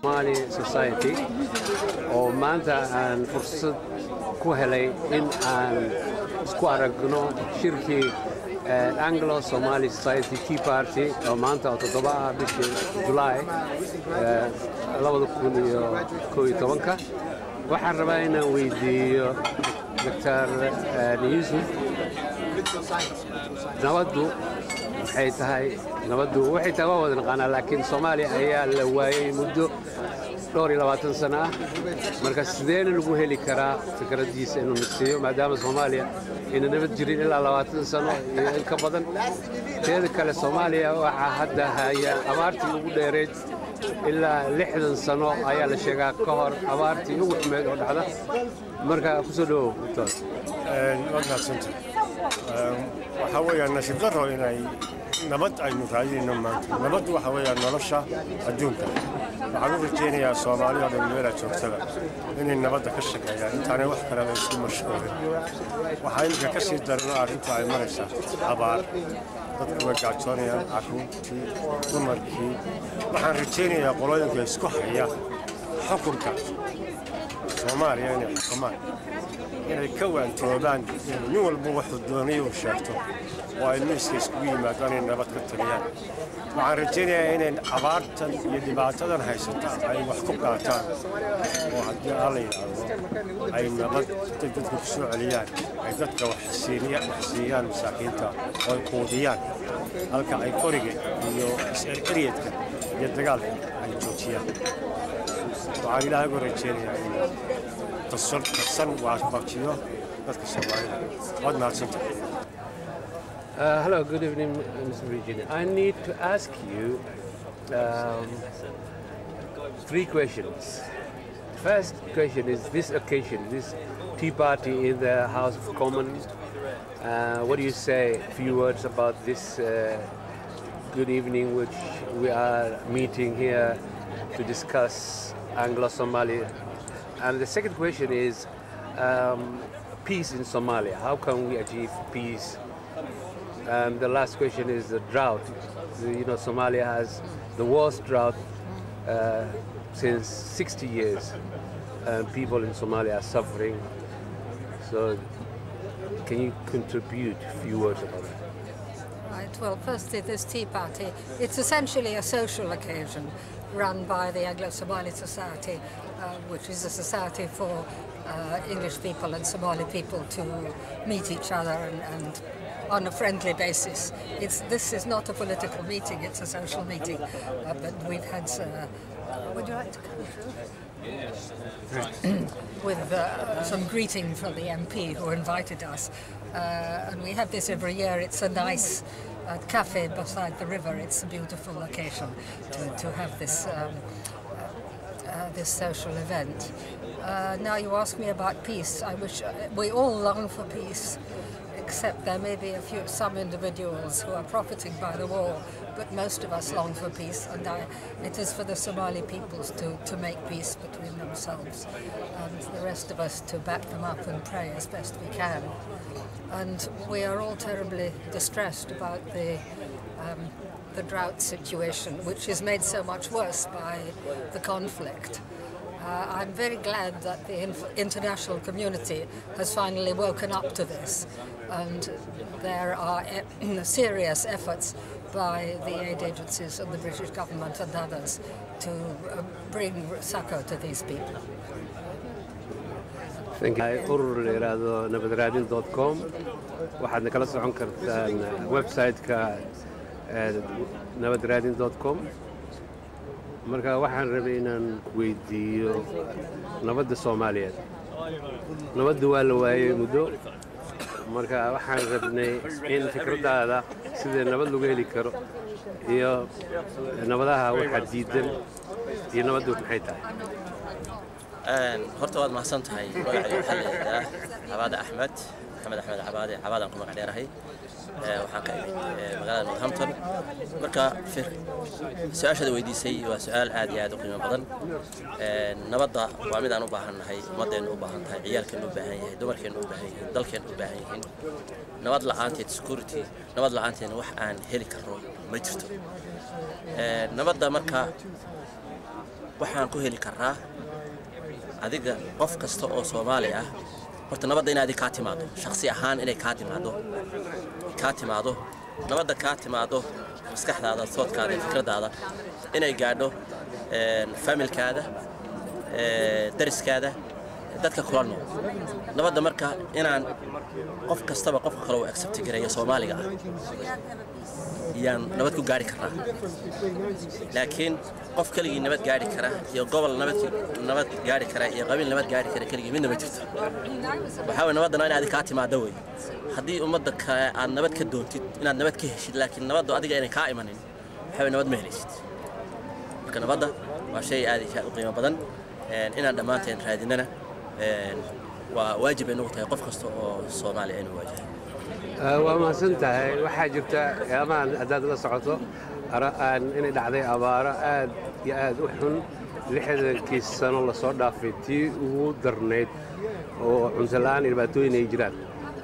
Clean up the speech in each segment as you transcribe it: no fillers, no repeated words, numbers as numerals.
Somali Society oo maanta aan fursad ku helay in aan isku aragno shirkii Anglo-Somali Society Tea Party oo maanta 7 bishii July 2011 waxaan rabaa inaan weydiiyo Dr. Yusuf nabaddu waxay tahay wada naqaanaa laakiin Soomaaliya ayaa la waayay muddo 22 sano ah marka sideen lagu heli karaa fikradiisa inuu nasiyo maadaama Soomaaliya in nabad jirin ilaa 20 sano iyo in ka badan teeda kale Soomaaliya waxa hadda haya abaartii ugu dheereed ilaa 60 sano ayaa la sheegaa ka hor abaartii ugu xumeed oo dhacda marka ku soo dhaw waxa weeyaan nasiib darro inay nabad aynu raadinayno maanta nabad waxa weeyaan nolosha adduunka waxaan u rajaynayaa Soomaaliya oo meel joogtada inay nabadda ka shaqeeyaan intaanay wax kale isku mashquulin waxaa ilka ka sii darno arrinta ay maraysaa abaar dadku way gaajoonayaan carruurtii dumarkii waxaan rajaynayaa qolooyinka isku haya xukunka Soomaaliya inay xukumaan inay ka waantoobaan nin walba wuxuu doonayo sheegto waa in miiska iskugu yimaadaan inay nabad ka taliyaan waxaan rajaynayaa inay abaartan iyo dhibaatadan haysata ay wax ku qaataan oo haddii alla yidhaahdo ay nabad dadka ku soo celiyaan ay dadka wax siiyaan masaakiinta oo ay quudiyaan halka ay qoriga iyo is-eryeedka iyo dagaalka ay joojiyaan waxaan ilaahay ugu rajaynayaa in تصل وعطباكيو dadka Soomaalida wad mahadsantahay. Hello, good evening, Mr. Regina. I need to ask you 3 questions. First question is this occasion, this tea party in the House of Commons. What do you say? A few words about this good evening, which we are meeting here to discuss Anglo-Somali. And the second question is peace in Somalia. How can we achieve peace? And the last question is the drought. Somalia has the worst drought since 60 years, and people in Somalia are suffering. So, can you contribute a few words about that? Right. Well, firstly, this tea party, it's essentially a social occasion run by the Anglo-Somali Society, which is a society for English people and Somali people to meet each other and on a friendly basis. This is not a political meeting, it's a social meeting. But we've had... would you like to come through? With some greeting from the MP who invited us. And we have this every year. It's a nice cafe beside the river. It's a beautiful occasion to have this this social event. Now you ask me about peace. I wish we all long for peace, except there may be some individuals who are profiting by the war, but most of us long for peace, and it is for the Somali peoples to make peace between themselves, and the rest of us to back them up and pray as best we can. And we are all terribly distressed about the drought situation, which is made so much worse by the conflict. I'm very glad that the international community has finally woken up to this, and there are serious efforts by the aid agencies and the British government and others to bring succor to these people. Thank you. urur.nabadradin.com waxaadna kala socon kartaan website-ka nabadradin.com marka waxaan rabay inaan weydiiyo nabadda Soomaaliyeed nabaddu waa la waayay muddo marka waxaan rabnay in fikradaada sida nabad lagu heli karo iyo nabadaha waxa diidan iyo nabaddu maxay tahay horta waad mahadsantahay magacayga waxaa la yidhaahdaa Cabaade Axmed Cabaadan ku magac dheerahay waxaan ka imid magaalada Northampton marka su'aashada weydiisay waa su'aal aad iyo aad u qiimo badan nabadda waa mid aan u baahannahay ummaddeena u baahan tahay ciyaalkeena u baahan yahay dumarkeena u baahan yihiin dalkeena u baahan yihiin nabad la'aanteed security nabad la'aanteena wax aan heli karno ma jirto nabadda marka waxaan ku heli karaa adiga qof kasta oo Soomaali ah horta nabadda inaad ka timaado shakhsi ahaan inay ka timaado nabadda ka timaado maskaxdaada sawdkaada fikradaada inay gaadho familkaada dariskaada dadka kula nool nabadda marka inaan qof kastaba qof kale oo accept gareeyo Soomaaliga ah yaan nabad ku gaari karaa laakiin qof kaligii nabad gaari kara iyo gobol nabad gaari kara iyo qabiil nabad gaari kara kaligii midna ma jirto waxa weeye nabadda inaad ka timaado way haddii ummadda aad nabad ka doontid inaad nabad ka heshid laakiin nabaddu adiga inay ka imanin waxa weeye nabad ma helaysid marka nabadda waa shay aad u qiimo badan inaan dhammaanteen raadinana waa waajib inuu tahay qof kasta oo Soomaali inuu waajahay waa mahadsantahay waxaa jirta amaan haddaad la socoto inay dhacday abaaro aad iyo aad u xun 60 sano la soo dhaafay tii ugu darneyd oo cunto la'aan dhibaatooyin ay jiraan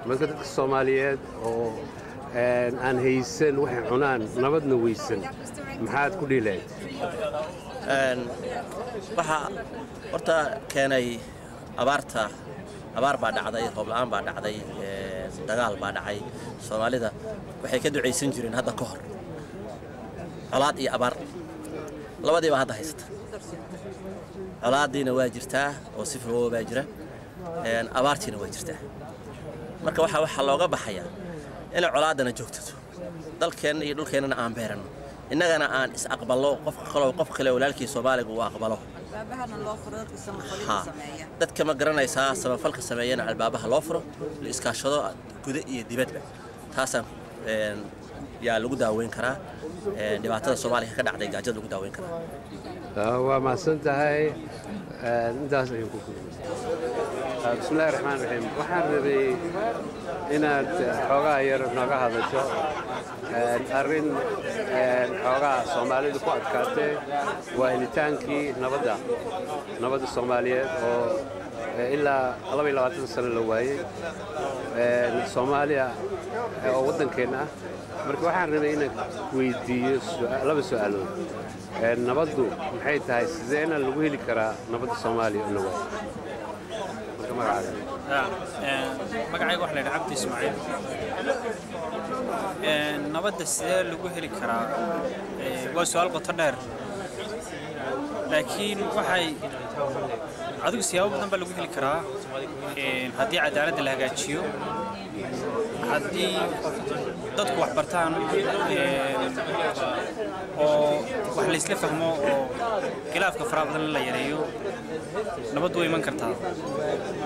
marka dadka Soomaaliyeed oo aan haysan waxay cunaan nabadna weysan maxaad ku dhiileed waxa horta keenay abaar baa dhacday roob la'aan baa dhacday dagaal baa dhacay Soomaalida waxay ka duceysan jireen hadda ka hor colaad iyo abaar labadiiba hadda haysata colaadiina waa jirtaa oo si fudud baa jira abaartiina waa jirtaa marka waxa looga baxaya in colaadana joogto dalkeena iyo dhulkeena aan beerano innagana aan is aqbalo qof kale walaalkii Soomaaliga uu aqbalo albaabahana loo furo dadka samafalka sameeya dadka ma garanaysaa samafalka sameeyana albaabaha loo furo la iskaashado gudaha iyo dibadda taasaan yaa lagu daaweyn karaa dhibaatada Soomaaliya ka dhacday gaajada lagu daaweyn karaa waa mahadsantahay intaas ayuu ku bismillaahi raxmaani raxiim waxaan rabay inaad xoogaa yar naga hadasho arrin xoogaa Soomaalidu ku adkaatay waa helitaankii nabadda Soomaaliyeed oo ilaa 22 sano la waayay Soomaaliya oo waddankeena marka waxaan rabay inaan weydiiyo laba su'aalood nabaddu maxay tahay sideena lagu heli karaa nabadda Soomaaliya oo nabad magacayga waxa la yiraahdaa Cabdi Ismaaciil nabadda sidee lagu heli karaa waa su'aal qoto dheer laakiin waxay adigu siyaabo badan baa lagu heli karaa haddii cadaaladda la hagaajiyo haddii dadku wax bartaan oo wax la isla fahmo oo khilaafka faraha badan la yareeyo nabad way iman kartaa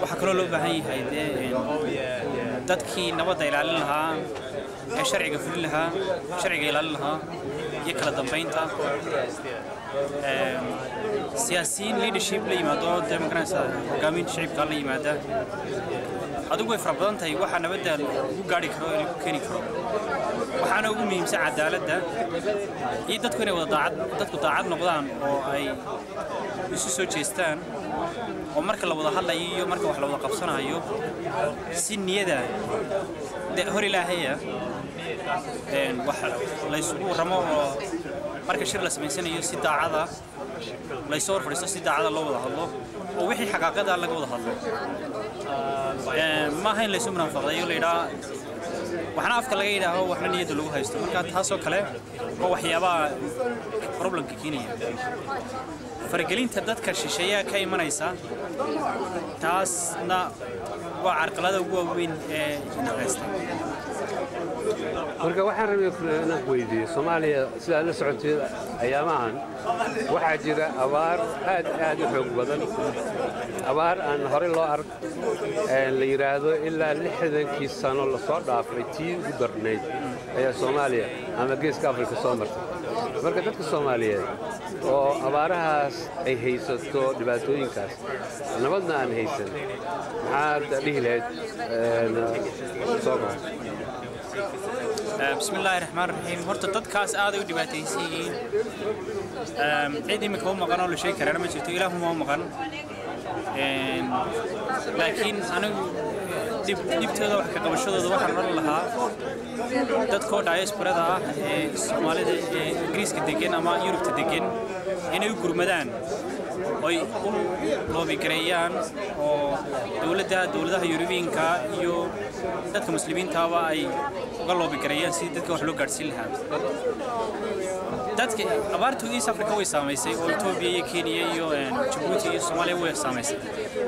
waxa kale oo loo baahan yahay dadkii nabadda ilaalin lahaa ee sharciga fulin lahaa sharciga ilaalin lahaa iyo kala dambeynta siyaasiyiin leadership la yimaado demokrasi hogaamin shacabka la yimaada adigu way fara badan tahay waxa nabadda lagu gaari karo ee lagu keeni karo waxaana ugu muhiimsan cadaaladda iyo dadku inay wada daacad noqdaan oo ay isu soo jeestaan oo marka la wada hadlayo iyo marka wax la wada qabsanayo si niyada hor ilaahaya wax la isugu ramo oo marka shir la sameysanayo si daacada la soo fadhiisto si daacada loo wada hadlo oo wixii xaqaaqada laga wada hadlo ma ahayn la isu munaafiqayo la yiraahdo waxna afka laga yiraahdo waxna niyada lagu haysto marka taas oo kale oo waxyaabaha problemka keenaya fargelinta dadka shisheeya ka imanaysa taasna waa carqalada ugu weyn ee haysta marka waxaan rabay inaan weydiiyo Soomaaliya sida la socotay ayaamahan waxaa jira abaar aad u xoog badan abaar aan hore loo arag la yiraahdo ilaa 60 sano la soo dhaafay tii ugu darneyd ayaa Soomaaliya ama geeska Afrika soo martay marka dadka Soomaaliyeed oo abaarahaas ay haysato dhibaatooyinkaas nabadna aan haysan maxaad dhihi lahayd Soomaaliya بسم الله الرحمن الرحيم هرت تدكاس آذي ودباتيسيين عيدي مكهو مقان ولا شيء كرنا ما شفت إله ما مقان لكن أنا دبت هذا وحكي قبل شو هذا واحد رن لها تدكو دايس بردا سومالي إنجليز كدقين أما يوروب تدقين إنه يقول مدان oy u loobi gareeyaan oo dowladaha Yurubiinka iyo dadka muslimiintaaba ay uga loobi gareeyaan si dadka wax loo gaarsiin lahaa dadka abaartu East Africa way saameysay oo Ethiopia iyo Kenya iyo Djibouti iyo Soomaaliya way saameysay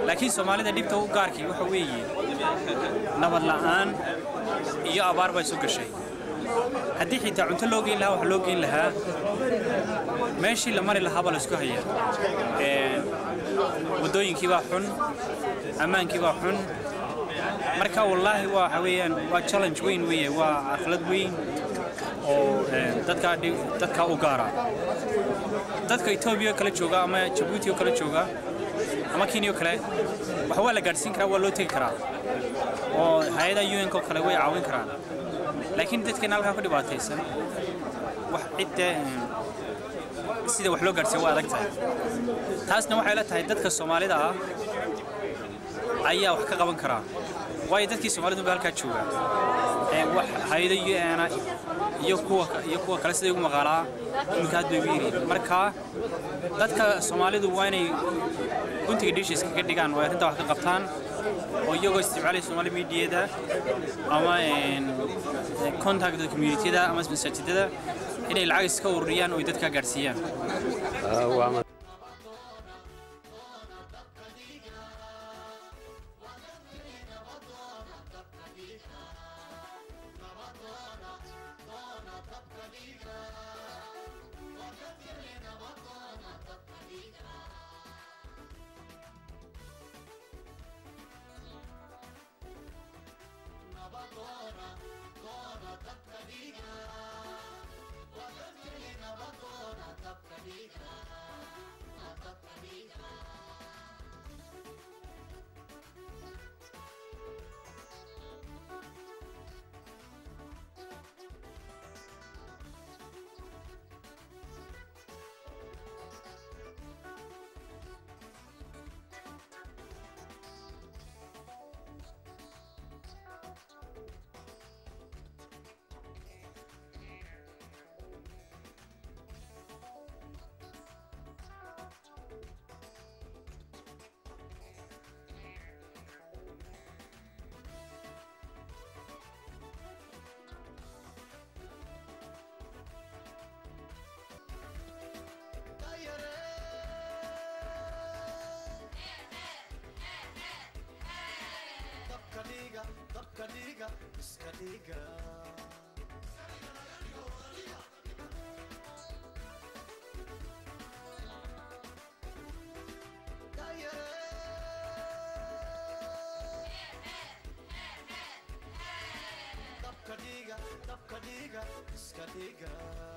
laakiin Soomaalida dhibta u gaarkii waxa weeye nabad la'aan iyo abaar bay soo gashay haddii xitaa cunto loo geyn lahaa wax loo geyn lahaa meeshii la mari lahaa baa la isku hayaa wadooyinkii baa xun ammaankii baa xun marka wallaahi waxa weeyaan waa challenge weyn weeye waa caqlad weyn oo dadka u gaara dadka Ethiopia kala jooga ama Djibouti kala jooga ama Kenya kale waxa waa la gaarsiin karaa waa loo tagi karaa oo hay'adaha UN ka kale way caawin karaan laakiin dadka halka ku dhibaataysan wax cidda sida wax loo gaarsiin waa adag tahay taasna waxay la tahay dadka Soomaalida ah ayaa wax ka qaban kara way dadkii Soomaalidu halka jooga wax hay'adaha iyo kuwa kale sida ugu maqaalaa inka hadda weeyri marka dadka Soomaalidu waa inay guntiga dishes ka dhigaan way arinta wax ka qabtaan oo iyagoo isticmaalay Soomaali media ama contact community-da ama masaajidada inay lacag iska ururiyaan oo dadka gaarsiiyaan Dabka dhiga, iska dhiga.